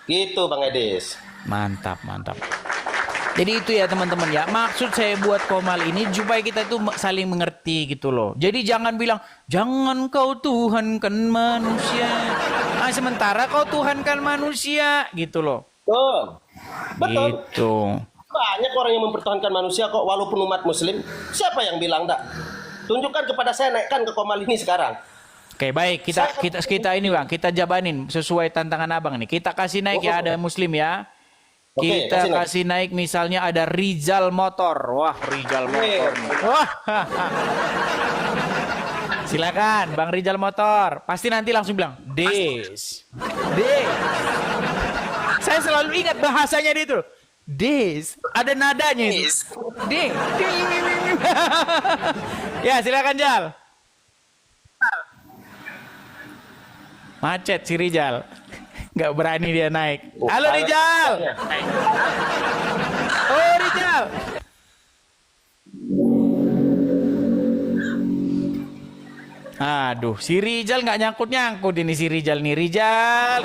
Gitu Bang Edis. Mantap, mantap. Jadi itu ya teman-teman ya. Maksud saya buat Komal ini supaya kita itu saling mengerti gitu loh. Jadi jangan bilang, jangan kau tuhankan manusia. Nah, sementara kau tuhankan manusia gitu loh. Betul. Betul. Gitu. Banyak orang yang mempertahankan manusia kok walaupun umat muslim. Siapa yang bilang enggak? Tunjukkan kepada saya, naikkan ke Komal ini sekarang. Oke, baik. Kita ini Bang, kita jabanin sesuai tantangan Abang nih. Kita kasih naik ya, ada muslim ya. Oke, Kita kasih naik misalnya ada Rizal Motor. Wah, Rizal Motor. Wah. Silakan Bang Rizal Motor. Pasti nanti langsung bilang Des. Des. Saya selalu ingat bahasanya dia itu. Des. Ada nadanya itu. Des. Ya, silakan Jal. Macet si Rizal. Nggak berani dia naik. Halo Rizal. Oh Rizal. Aduh, si Rizal nggak nyangkut-nyangkut ini si Rizal nih. Rizal.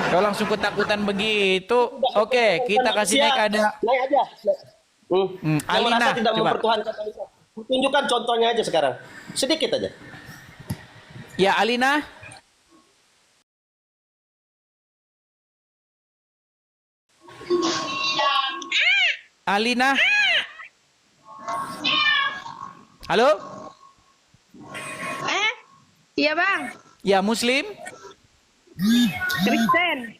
Kau langsung ketakutan begitu. Oke, kita kasih naik ada. Naik aja. Alina, tidak coba. mempertahankan manusia. Tunjukkan contohnya aja sekarang. Sedikit aja. Ya, Alina. Alina. Halo? Iya bang. Ya, Muslim? Kristen.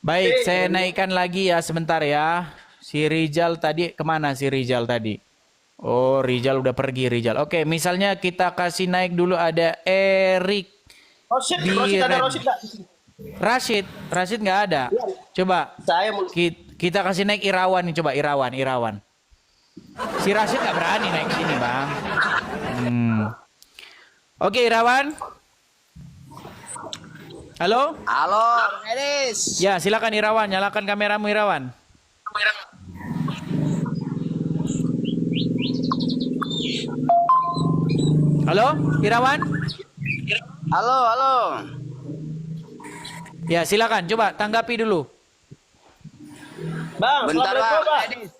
Baik, saya naikkan lagi ya sebentar ya. Si Rizal tadi, kemana si Rizal tadi? Oh, Rizal udah pergi Rizal. Oke, misalnya kita kasih naik dulu ada Erik. Rosid ada Rosid nggak? Rashid nggak ada. Coba Saya kita kasih naik Irawan nih, coba Irawan. Si Rashid nggak berani naik sini bang. Oke, Irawan. Halo? Halo, Bang Edis. Ya, silakan Irawan, nyalakan kameramu Irawan. Halo, Irawan? Halo. Ya, silakan. Coba tanggapi dulu. Bang, Bentar Assalamualaikum, Bang Bang. Edis.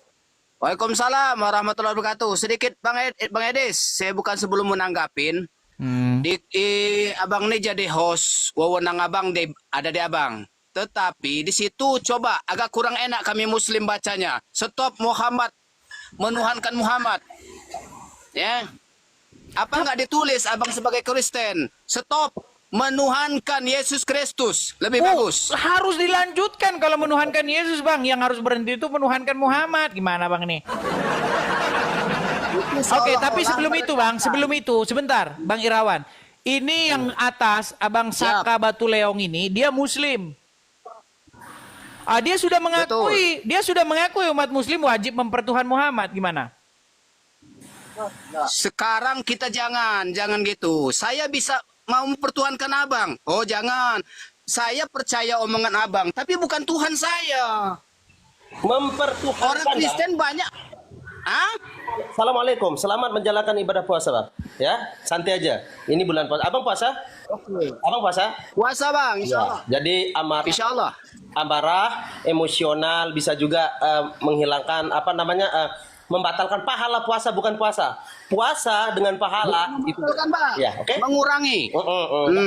Waalaikumsalam warahmatullahi wabarakatuh. Sedikit Bang Edis, saya bukan sebelum menanggapin. Abang ini jadi host, wewenang abang ada di abang. Tetapi di situ coba agak kurang enak kami Muslim bacanya. Stop Muhammad, menuhankan Muhammad. Ya, apa nggak ditulis abang sebagai Kristen? Stop menuhankan Yesus Kristus, lebih bagus. Harus dilanjutkan kalau menuhankan Yesus, Bang. Yang harus berhenti itu menuhankan Muhammad. Gimana, Bang nih? Oke, tapi sebelum itu, sebentar, Bang Irawan. Ini yang atas, Abang Saka Batu Leong ini, dia Muslim. Dia sudah mengakui umat Muslim wajib mempertuhan Muhammad. Gimana? Sekarang kita jangan gitu. Saya bisa mau mempertuhankan abang. Oh jangan. Saya percaya omongan abang, tapi bukan Tuhan saya. Mempertuhankan. Orang Kristen banyak. Assalamualaikum, selamat menjalankan ibadah puasa, Bang. Ya, santai aja. Ini bulan puasa. Abang puasa? Oke. Abang puasa? Puasa bang, insya Allah. Jadi Insya Allah. amarah, emosional, bisa juga menghilangkan membatalkan pahala puasa, bukan puasa. Puasa dengan pahala itu kan bang? Ya, oke. Mengurangi.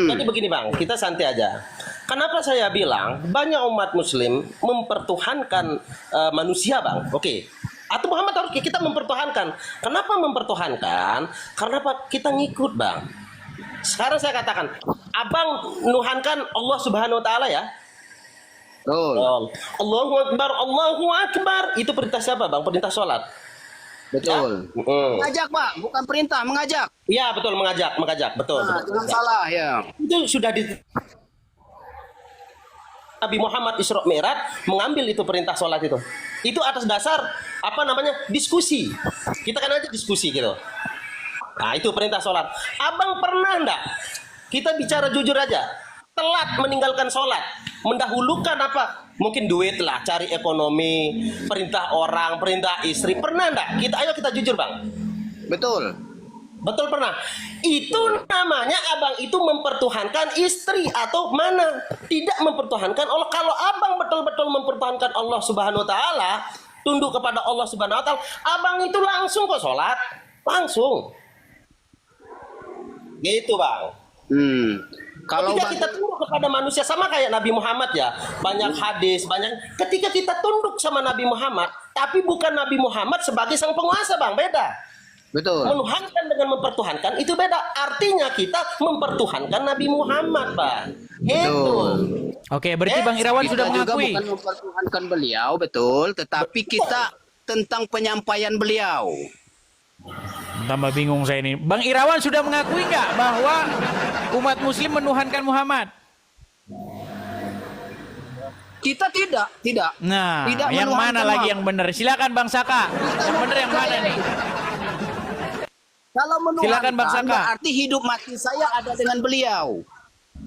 Jadi begini bang, kita santai aja. Kenapa saya bilang banyak umat Muslim mempertuhankan manusia, bang? Oke. Atau Muhammad harus kita mempertuhankan. Kenapa mempertuhankan? Karena kita ngikut, bang. Sekarang saya katakan, abang nuhankan Allah Subhanahu Wa Taala ya. Betul. Allahu Akbar, Allahu Akbar. Itu perintah siapa, bang? Perintah sholat. Betul. Mengajak bang, bukan perintah, mengajak. Iya betul, mengajak, betul. Jangan salah ya. Itu sudah di Nabi Muhammad Isra Mi'raj mengambil itu perintah sholat itu. Itu atas dasar diskusi. Kita kan aja diskusi gitu. Nah itu perintah sholat. Abang pernah enggak? Kita bicara jujur aja. Telat meninggalkan sholat, mendahulukan apa? Mungkin duit lah, cari ekonomi, perintah orang, perintah istri. Pernah enggak? Ayo kita jujur bang. Betul. Betul pernah. Itu namanya abang itu mempertuhankan istri atau mana? Tidak mempertuhankan Allah. Kalau abang betul-betul mempertuhankan Allah Subhanahu wa taala, tunduk kepada Allah Subhanahu wa taala, abang itu langsung kok sholat. Langsung. Gitu, Bang. Kalau Ketika kita tunduk kepada manusia sama kayak Nabi Muhammad ya, banyak hadis, banyak. Ketika kita tunduk sama Nabi Muhammad, tapi bukan Nabi Muhammad sebagai sang penguasa, Bang, beda. betul. Menuhankan dengan mempertuhankan itu beda. Artinya kita mempertuhankan Nabi Muhammad, Bang. Itu. Oke, berarti Bang Irawan Kita sudah juga mengakui. bukan mempertuhankan beliau, betul, tetapi kita tentang penyampaian beliau. Tambah bingung saya ini. Bang Irawan sudah mengakui nggak bahwa umat muslim menuhankan Muhammad? Kita tidak. Nah, Tidak yang mana menuhankan lagi Muhammad. yang benar? Silakan Bang Saka. Yang benar yang mana nih? Kalau menuhankan Silakan, Bang Saka. berarti hidup mati saya ada dengan beliau.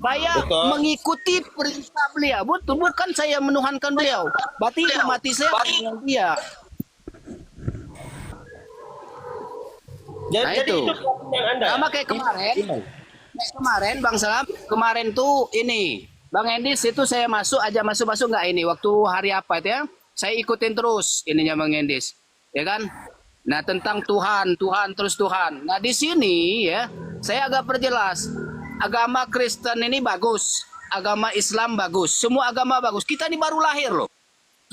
Saya Betul. mengikuti perintah beliau. Betul, bukan saya menuhankan beliau. Berarti hidup mati saya ada dengan dia. Nah, Jadi itu. itu keyakinan Anda. Sama kayak kemarin. Kemarin Bang Salam, kemarin tuh ini Bang Endis itu saya masuk nggak ini waktu hari apa itu ya? Saya ikutin terus ininya Bang Endis, ya kan? Nah tentang Tuhan terus Tuhan. Nah di sini ya saya agak perjelas. Agama Kristen ini bagus, agama Islam bagus, semua agama bagus. Kita ini baru lahir loh,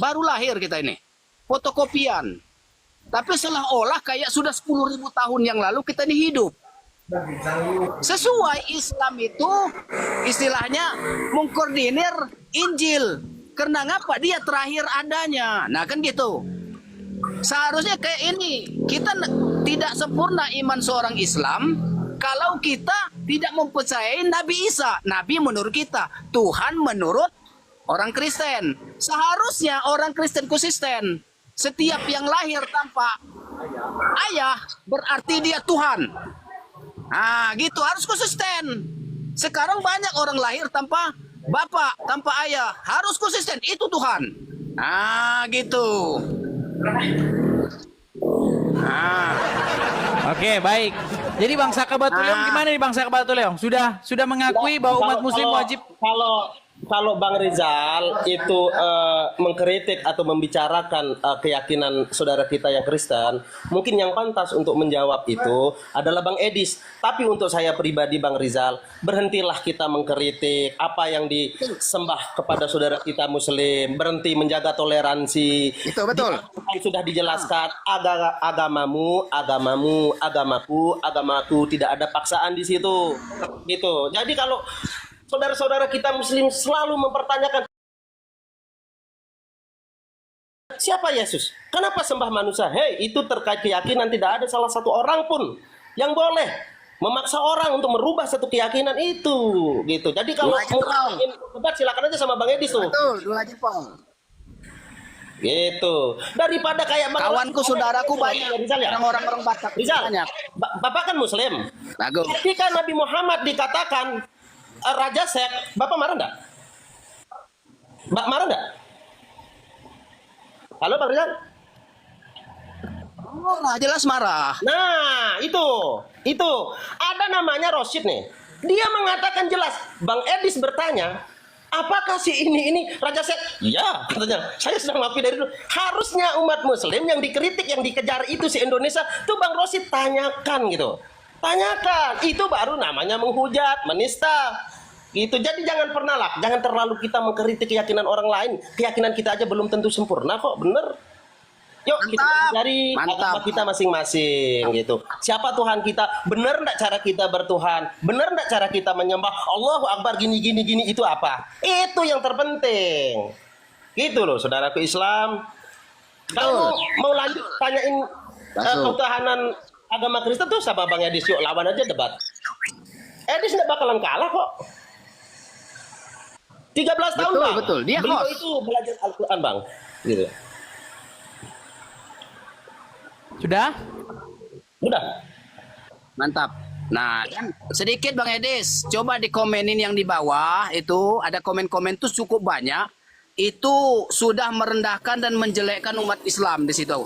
baru lahir kita ini, fotokopian. Tapi seolah-olah kayak sudah 10.000 tahun yang lalu kita ini hidup. Sesuai Islam itu istilahnya mengkoordinir Injil. Karena ngapa? Dia terakhir adanya. Nah kan gitu. Seharusnya kayak ini. Kita tidak sempurna iman seorang Islam kalau kita tidak mempercayai Nabi Isa. Nabi menurut kita. Tuhan menurut orang Kristen. Seharusnya orang Kristen konsisten. Setiap yang lahir tanpa ayah berarti dia Tuhan. Nah, gitu harus konsisten. Sekarang banyak orang lahir tanpa bapak, tanpa ayah, harus konsisten. Itu Tuhan. Nah, gitu. Nah, Oke, baik. Jadi Bang Saka Batuleong gimana nih Bang Saka Batuleong? Sudah mengakui bahwa umat muslim wajib Kalau Bang Rizal itu mengkritik atau membicarakan keyakinan saudara kita yang Kristen, mungkin yang pantas untuk menjawab itu adalah Bang Edis. Tapi untuk saya pribadi Bang Rizal, berhentilah kita mengkritik apa yang disembah kepada saudara kita Muslim, berhenti menjaga toleransi. itu betul. Yang sudah dijelaskan agamamu, agamaku, tidak ada paksaan di situ. Gitu. Jadi kalau saudara-saudara kita Muslim selalu mempertanyakan siapa Yesus? Kenapa sembah manusia? Hei, itu terkait keyakinan, tidak ada salah satu orang pun yang boleh memaksa orang untuk merubah satu keyakinan itu, gitu. Jadi kalau mau ingin debat silakan aja sama Bang Edis tuh. Betul, dua jempol. Gitu. Daripada kayak Bang Kawanku, saudaraku banyak. Rizal ya? Orang-orang Batak Rizal, banyak. Bapak kan Muslim. Bagus. Ketika Nabi Muhammad dikatakan Raja Sek, Bapak marah enggak? Marah enggak? Halo Bang Rizal? Marah, jelas marah. Nah, itu. Ada namanya Rosyid nih. Dia mengatakan jelas. Bang Edis bertanya, apakah si ini Raja Sek? Iya, katanya. Saya sudah maafin dari dulu. Harusnya umat Muslim yang dikritik, yang dikejar itu si Indonesia, tuh Bang Rosyid tanyakan gitu. Tanyakan, itu baru namanya menghujat, menista. Gitu. Jadi jangan terlalu kita mengkritik keyakinan orang lain. Keyakinan kita aja belum tentu sempurna kok, bener. Yuk kita cari agama kita masing-masing gitu. Siapa Tuhan kita? Bener enggak cara kita bertuhan? Bener enggak cara kita menyembah Allahu Akbar gini itu apa? Itu yang terpenting. Gitu loh, saudaraku Islam. Kalau mau lanjut tanyain ketahanan agama Kristen tuh sama Bang Edis, yuk lawan aja debat. Edis nggak bakalan kalah kok. 13 tahun Bang. Betul. Dia beliau host. itu belajar Al-Quran Bang. Gitu. sudah? Udah. Mantap. Nah, kan sedikit Bang Edis, coba dikomenin yang di bawah itu ada komen-komen tuh cukup banyak. Itu sudah merendahkan dan menjelekkan umat Islam di situ.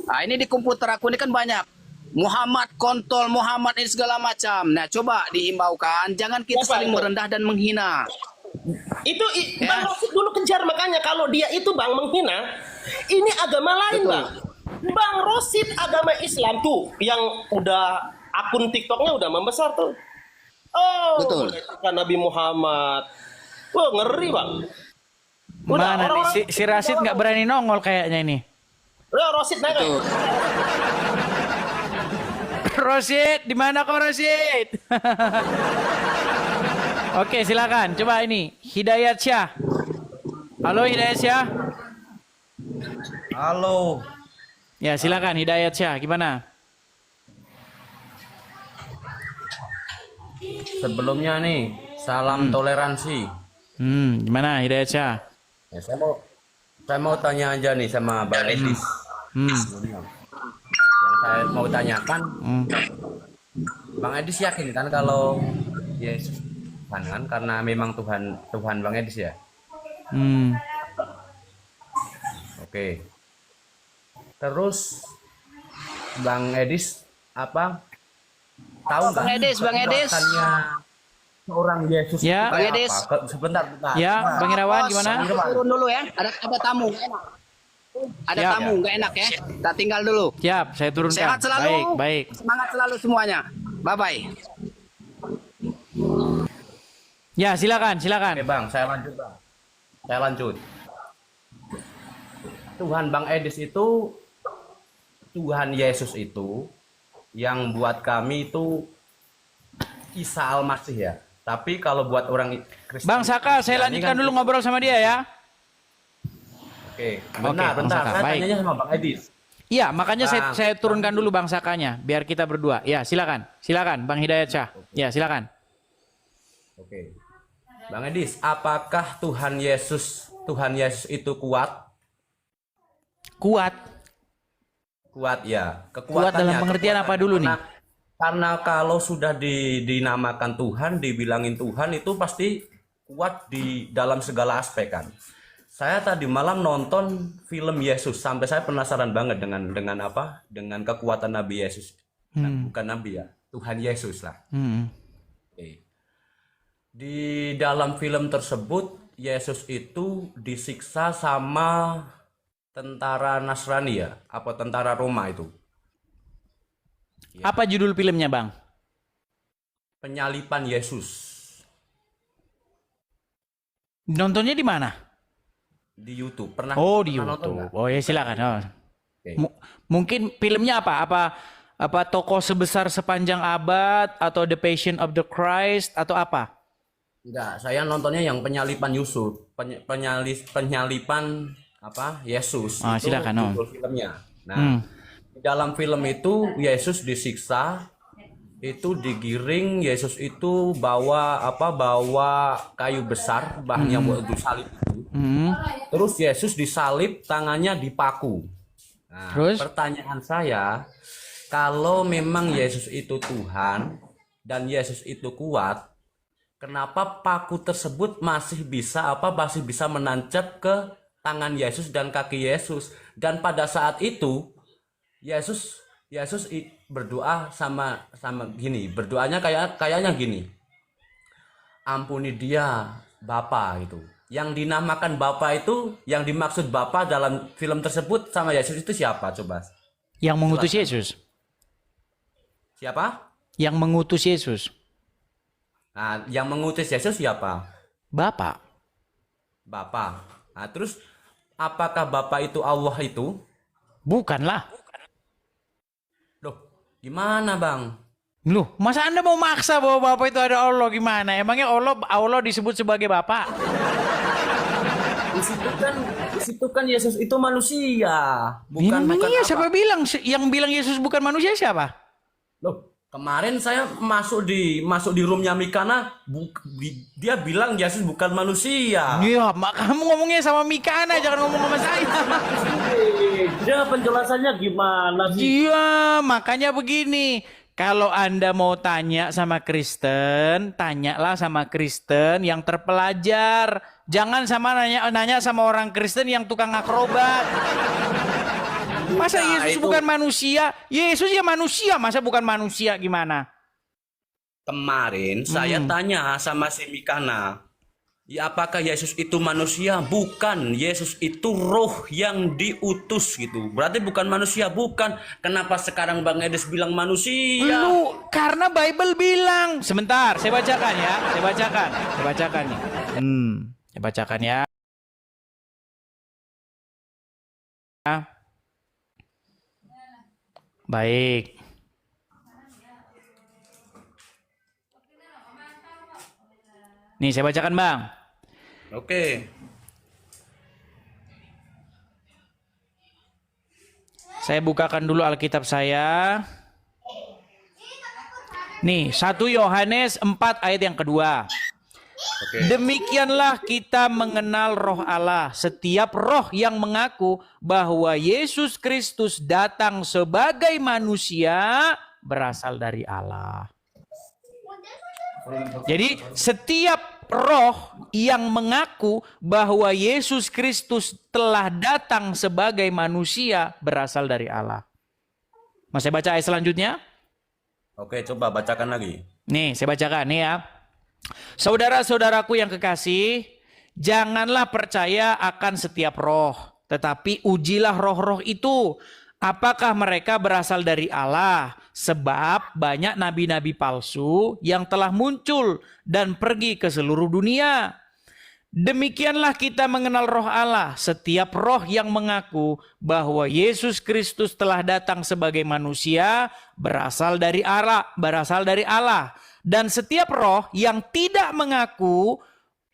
Nah, ini di komputer aku ini kan banyak. Muhammad kontol, Muhammad ini segala macam. Nah, coba dihimbaukan, jangan kita Bapak, saling itu. merendah dan menghina. Bang Rosid dulu kejar, makanya kalau dia itu Bang menghina, ini agama lain Betul. Bang. Bang Rosid agama Islam tuh yang udah akun TikToknya udah membesar tuh. Oh, Betul. melecehkan Nabi Muhammad. Wah, ngeri Bang. Udah, Mana nih orang-orang- si Rasid nggak berani nongol kayaknya ini. Udah, Rosid naik. Betul. Rosid, di mana kau Rosid? Oke, silakan. Coba ini Hidayat Syah. Halo Hidayat Syah. Halo, Ya, silakan Hidayat Syah. Gimana? sebelumnya nih, salam toleransi. Gimana Hidayat Syah? Ya, saya mau tanya aja nih sama Bang Edis. Hmm. Yang saya mau tanyakan, Hmm. Bang Edis yakin kan kalau Yesus Tuhan kan? Karena memang Tuhan Bang Edis ya. Hmm. Oke. Terus Bang Edis apa? Tahu Bang Edis, Bang Edis. kejelasannya seorang Yesus Ya. itu Bang kayak Edis. apa? Sebentar. Ya, Bang Irawan gimana? Turun dulu ya. Ada tamu. Nggak enak. Ada Siap. tamu, nggak enak ya. Kita tinggal dulu. Siap, saya turunkan. Sehat selalu. Baik, baik. Semangat selalu semuanya. Bye bye. Ya, silakan, silakan. Oke Bang, saya lanjut Bang. Saya lanjut. Tuhan Bang Edis itu, Tuhan Yesus itu, yang buat kami itu Isa Al-Masih ya. Tapi kalau buat orang Kristen, Bang Saka, saya Kristiani lanjutkan kan- dulu ngobrol sama dia ya. Oke, Bang bentar. Saka, Saya baik. tanyanya sama Bang Edis. Iya, makanya Bang. saya turunkan dulu Bang Sakanya, biar kita berdua. Ya, silakan. Silakan, Bang Hidayat Syah. Ya, silakan. Oke. Bang Edis, apakah Tuhan Yesus itu kuat? Kuat. Kuat ya. Kuat dalam pengertian apa dulu nih? Karena kalau sudah dinamakan Tuhan, dibilangin Tuhan itu pasti kuat di dalam segala aspek kan. Saya tadi malam nonton film Yesus sampai saya penasaran banget dengan apa? Dengan kekuatan Nabi Yesus. Nah, bukan Nabi ya, Tuhan Yesus lah. Hmm. Oke. Di dalam film tersebut Yesus itu disiksa sama tentara Nasrani ya, apa tentara Roma itu. Apa judul filmnya, Bang? Penyalipan Yesus Nontonnya di mana? di YouTube. Pernah Oh, di pernah nonton YouTube. nggak? Oh, ya silakan. Oh. Oke. Mungkin filmnya apa? Apa tokoh sebesar sepanjang abad atau The Passion of the Christ atau apa? Enggak, saya nontonnya yang penyalipan Yusuf, penyalipan apa? Yesus. Ah, Itu silakan, oh. judul filmnya. Nah, di dalam film itu Yesus disiksa, itu digiring, Yesus itu bawa kayu besar, bahannya buat untuk salib itu. Terus Yesus disalib, tangannya dipaku. Nah, Terus? pertanyaan saya, kalau memang Yesus itu Tuhan dan Yesus itu kuat, kenapa paku tersebut masih bisa menancap ke tangan Yesus dan kaki Yesus? Dan pada saat itu Yesus berdoa sama gini, berdoanya kayaknya gini. Ampuni dia, Bapa gitu. Yang dinamakan Bapa itu, yang dimaksud Bapa dalam film tersebut sama Yesus itu siapa coba? Yang mengutus Yesus. Siapa? Yang mengutus Yesus. Nah, yang mengutus Yesus siapa? Bapak. Bapa. Nah, terus apakah Bapa itu Allah itu? Bukanlah. Loh, gimana Bang? Loh, masa Anda mau maksa bahwa Bapak itu ada Allah gimana? Emangnya Allah disebut sebagai Bapak? Di situ kan Yesus itu manusia. Emang iya, apa. siapa bilang? Yang bilang Yesus bukan manusia siapa? Loh, kemarin saya masuk di roomnya Mikana, dia bilang Yesus bukan manusia. Iya, kamu ngomongnya sama Mikana, jangan ngomong sama saya. Dia penjelasannya gimana sih? Iya, makanya begini. Kalau Anda mau tanya sama Kristen, tanyalah sama Kristen yang terpelajar. Jangan nanya sama orang Kristen yang tukang akrobat. Masa Nah, Yesus itu bukan manusia? Yesus ya manusia, masa bukan manusia gimana? kemarin saya tanya sama si Mikana, ya apakah Yesus itu manusia? Bukan, Yesus itu roh yang diutus gitu. Berarti bukan manusia, bukan. Kenapa sekarang Bang Edis bilang manusia? Lu, karena Bible bilang. Sebentar, saya bacakan ya. Saya bacakan nih. Saya bacakan ya. Baik. Nih, saya bacakan, Bang. Oke. Saya bukakan dulu Alkitab saya. Nih, 1 Yohanes 4 ayat yang kedua. Oke. Demikianlah kita mengenal roh Allah. Setiap roh yang mengaku bahwa Yesus Kristus datang sebagai manusia berasal dari Allah. Jadi setiap roh yang mengaku bahwa Yesus Kristus telah datang sebagai manusia berasal dari Allah. Mas saya baca ayat selanjutnya. Oke, coba bacakan lagi. Nih, saya bacakan nih ya. Saudara-saudaraku yang kekasih, janganlah percaya akan setiap roh, tetapi ujilah roh-roh itu. Apakah mereka berasal dari Allah? Sebab banyak nabi-nabi palsu yang telah muncul dan pergi ke seluruh dunia. Demikianlah kita mengenal roh Allah. Setiap roh yang mengaku bahwa Yesus Kristus telah datang sebagai manusia berasal dari Allah. Dan setiap roh yang tidak mengaku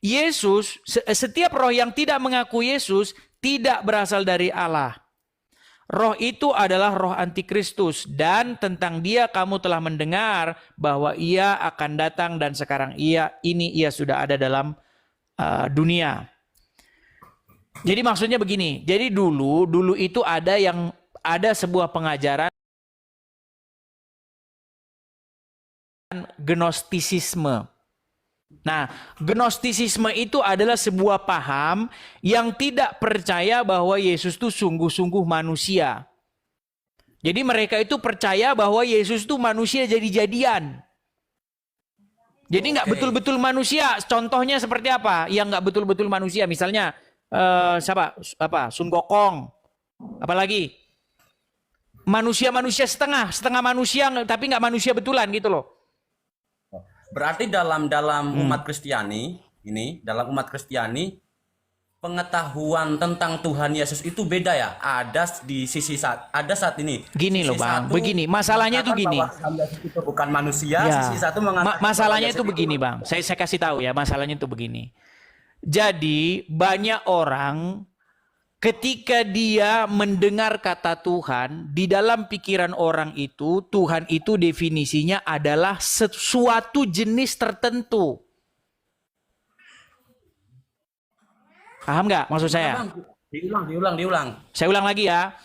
Yesus, setiap roh yang tidak mengaku Yesus tidak berasal dari Allah. Roh itu adalah roh antikristus dan tentang dia kamu telah mendengar bahwa ia akan datang dan sekarang ia sudah ada dalam dunia. Jadi maksudnya begini. Jadi dulu itu ada sebuah pengajaran Gnostisisme. Nah, Gnostisisme itu adalah sebuah paham yang tidak percaya bahwa Yesus itu sungguh-sungguh manusia. Jadi mereka itu percaya bahwa Yesus itu manusia jadi-jadian. Jadi nggak betul-betul manusia. Contohnya seperti apa? Yang nggak betul-betul manusia. Misalnya Sun Gokong. Apalagi manusia setengah manusia tapi nggak manusia betulan gitu loh. Berarti dalam umat Kristiani dalam umat Kristiani pengetahuan tentang Tuhan Yesus itu beda ya. Ada di ada saat ini. Gini loh Bang, begini. Masalahnya itu gini. Itu bukan manusia, Ya. sisi satu mengatakan Masalahnya itu begini Bang. Saya kasih tahu ya, masalahnya itu begini. Jadi banyak orang ketika dia mendengar kata Tuhan, di dalam pikiran orang itu, Tuhan itu definisinya adalah sesuatu jenis tertentu. Paham nggak maksud saya? Diulang. Saya ulang lagi ya.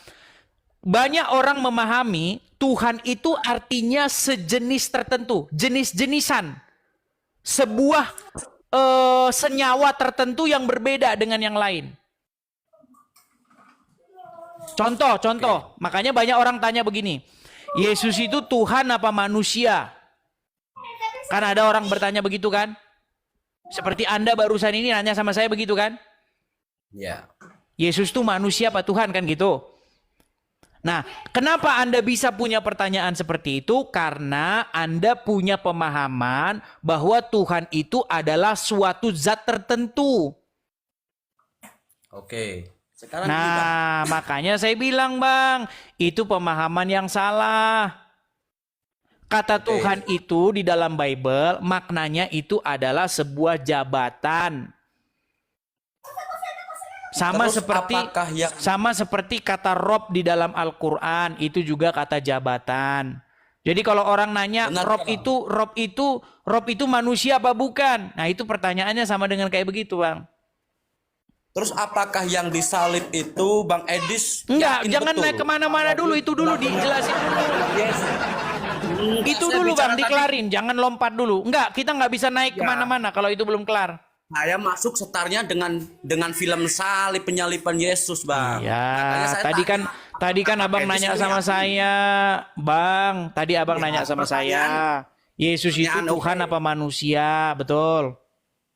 Banyak orang memahami Tuhan itu artinya sejenis tertentu, jenis-jenisan. Sebuah senyawa tertentu yang berbeda dengan yang lain. Contoh. Makanya banyak orang tanya begini. Yesus itu Tuhan apa manusia? Kan ada orang bertanya begitu kan? Seperti Anda barusan ini nanya sama saya begitu kan? Ya. Yesus itu manusia apa Tuhan kan gitu? Nah, kenapa Anda bisa punya pertanyaan seperti itu? Karena Anda punya pemahaman bahwa Tuhan itu adalah suatu zat tertentu. Oke. Sekarang Nah, makanya saya bilang Bang, itu pemahaman yang salah. Kata Tuhan itu di dalam Bible, maknanya itu adalah sebuah jabatan. Sama seperti kata Rob di dalam Al-Quran, itu juga kata jabatan. Jadi kalau orang nanya Rob itu manusia apa bukan? Nah, itu pertanyaannya sama dengan kayak begitu Bang. Terus apakah yang disalib itu Bang Edis? Enggak, jangan naik kemana-mana dulu. Itu dulu dijelasin dulu. Yes. Itu dulu Bang, diklarin. Jangan lompat dulu. Enggak, kita nggak bisa naik kemana-mana kalau itu belum kelar. Saya masuk setarnya dengan film salib penyaliban Yesus, Bang. Ya, Tadi kan abang nanya sama saya, Bang. Tadi abang Ya, nanya sama saya. pertanyaan- Yesus itu pertanyaan, Tuhan oke. apa manusia? Betul.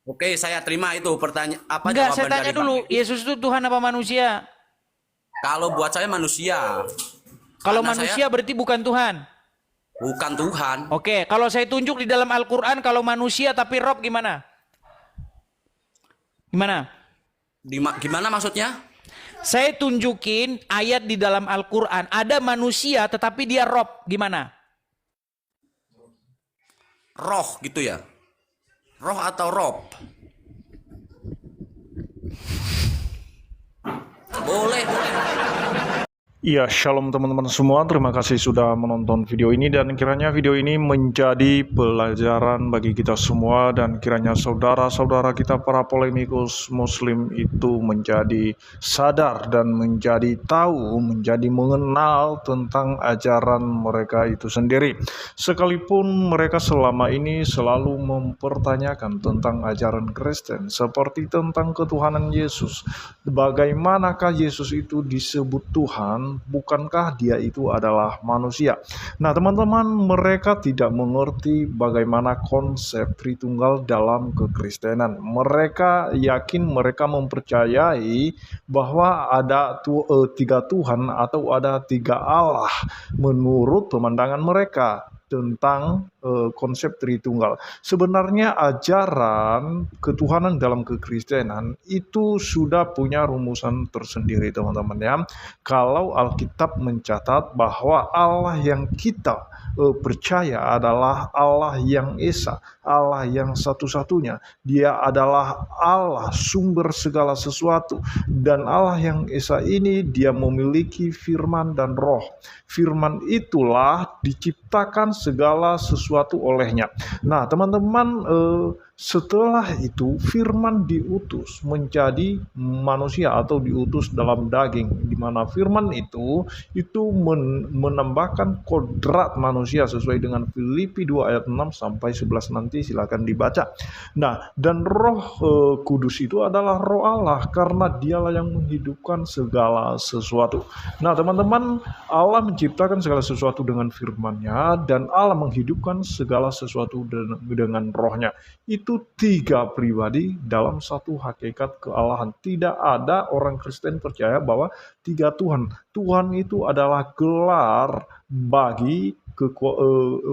Oke, saya terima itu pertanyaan apa Enggak, saya jawaban tanya dari Bang dulu. Edi. Yesus itu Tuhan apa manusia? Kalau buat saya manusia. Kalau Karena manusia berarti bukan Tuhan. bukan Tuhan. Oke, kalau saya tunjuk di dalam Al-Quran, kalau manusia tapi Rob gimana? Gimana? Gimana maksudnya? Saya tunjukin ayat di dalam Al-Quran. Ada manusia tetapi dia Rob. Gimana? Roh gitu ya. Roh atau Rob? Boleh, boleh. Ya, shalom teman-teman semua. Terima kasih sudah menonton video ini dan kiranya video ini menjadi pelajaran bagi kita semua dan kiranya saudara-saudara kita para polemikus muslim itu menjadi sadar dan menjadi tahu, menjadi mengenal tentang ajaran mereka itu sendiri. Sekalipun mereka selama ini selalu mempertanyakan tentang ajaran Kristen seperti tentang ketuhanan Yesus. Bagaimanakah Yesus itu disebut Tuhan? Bukankah dia itu adalah manusia? Nah teman-teman, mereka tidak mengerti bagaimana konsep Tritunggal dalam kekristenan. Mereka yakin, mereka mempercayai bahwa ada tiga Tuhan atau ada tiga Allah menurut pemandangan mereka tentang konsep Tritunggal. Sebenarnya ajaran ketuhanan dalam kekristenan itu sudah punya rumusan tersendiri teman-teman ya. Kalau Alkitab mencatat bahwa Allah yang kita percaya adalah Allah yang Esa, Allah yang satu-satunya. Dia adalah Allah sumber segala sesuatu. Dan Allah yang Esa ini dia memiliki firman dan roh. Firman itulah diciptakan segala sesuatu olehnya. Nah teman-teman, setelah itu firman diutus menjadi manusia atau diutus dalam daging, di mana firman itu menambahkan kodrat manusia sesuai dengan Filipi 2 ayat 6 sampai 11 nanti silakan dibaca. Nah, dan Roh Kudus itu adalah Roh Allah karena dialah yang menghidupkan segala sesuatu. Nah, teman-teman, Allah menciptakan segala sesuatu dengan firman-Nya dan Allah menghidupkan segala sesuatu dengan rohnya. Itu tiga pribadi dalam satu hakikat kealahan. Tidak ada orang Kristen percaya bahwa tiga Tuhan. Tuhan itu adalah gelar bagi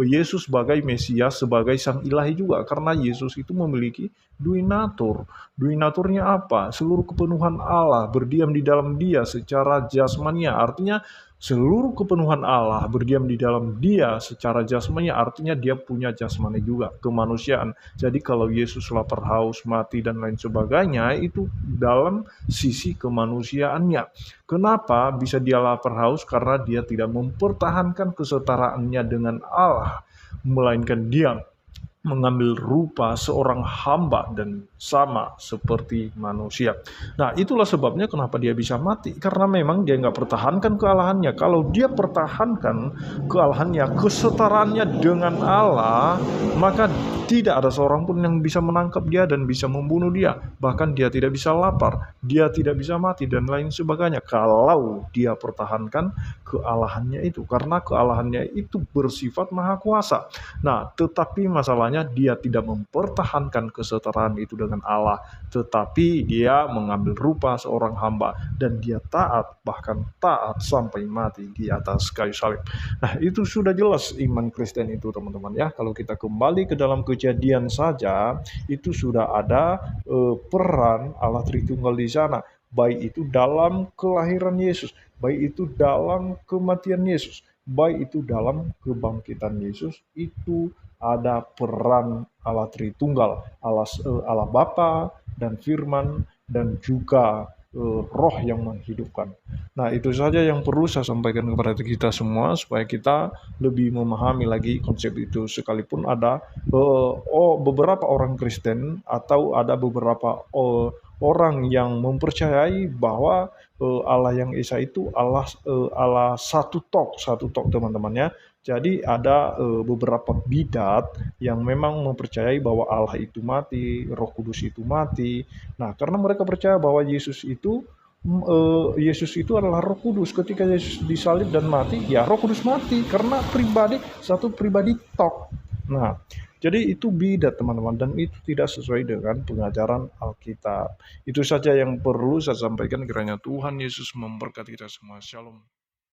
Yesus sebagai Mesias, sebagai Sang Ilahi juga. Karena Yesus itu memiliki duinatur. Duinaturnya apa? Seluruh kepenuhan Allah berdiam di dalam dia secara jasmania. Artinya seluruh kepenuhan Allah berdiam di dalam dia secara jasmani, artinya dia punya jasmani juga, kemanusiaan. Jadi kalau Yesus lapar, haus, mati, dan lain sebagainya, itu dalam sisi kemanusiaannya. Kenapa bisa dia lapar, haus? Karena dia tidak mempertahankan kesetaraannya dengan Allah, melainkan dia mengambil rupa seorang hamba dan sama seperti manusia. Nah itulah sebabnya kenapa dia bisa mati, karena memang dia nggak pertahankan kealahannya. Kalau dia pertahankan kealahannya, kesetaraannya dengan Allah, maka tidak ada seorang pun yang bisa menangkap dia dan bisa membunuh dia. Bahkan dia tidak bisa lapar, dia tidak bisa mati dan lain sebagainya kalau dia pertahankan kealahannya itu, karena kealahannya itu bersifat maha kuasa. Nah tetapi masalahnya dia tidak mempertahankan kesetaraan itu dengan Allah, tetapi dia mengambil rupa seorang hamba dan dia taat, bahkan taat sampai mati di atas kayu salib. Nah itu sudah jelas iman Kristen itu teman-teman ya. Kalau kita kembali ke dalam Kejadian saja, itu sudah ada peran Allah Tritunggal di sana, baik itu dalam kelahiran Yesus, baik itu dalam kematian Yesus, baik itu dalam kebangkitan Yesus. Itu ada peran Allah Tritunggal, Allah Bapa dan Firman dan juga Roh yang menghidupkan. Nah itu saja yang perlu saya sampaikan kepada kita semua supaya kita lebih memahami lagi konsep itu. Sekalipun ada beberapa orang Kristen atau ada beberapa orang yang mempercayai bahwa Allah yang Esa itu Allah satu tok teman-teman ya. Jadi ada beberapa bidat yang memang mempercayai bahwa Allah itu mati, Roh Kudus itu mati. Nah, karena mereka percaya bahwa Yesus itu Yesus itu adalah Roh Kudus. Ketika Yesus disalib dan mati, ya Roh Kudus mati karena satu pribadi tok. Nah, jadi itu beda teman-teman, dan itu tidak sesuai dengan pengajaran Alkitab. Itu saja yang perlu saya sampaikan, kiranya Tuhan Yesus memberkati kita semua. Shalom.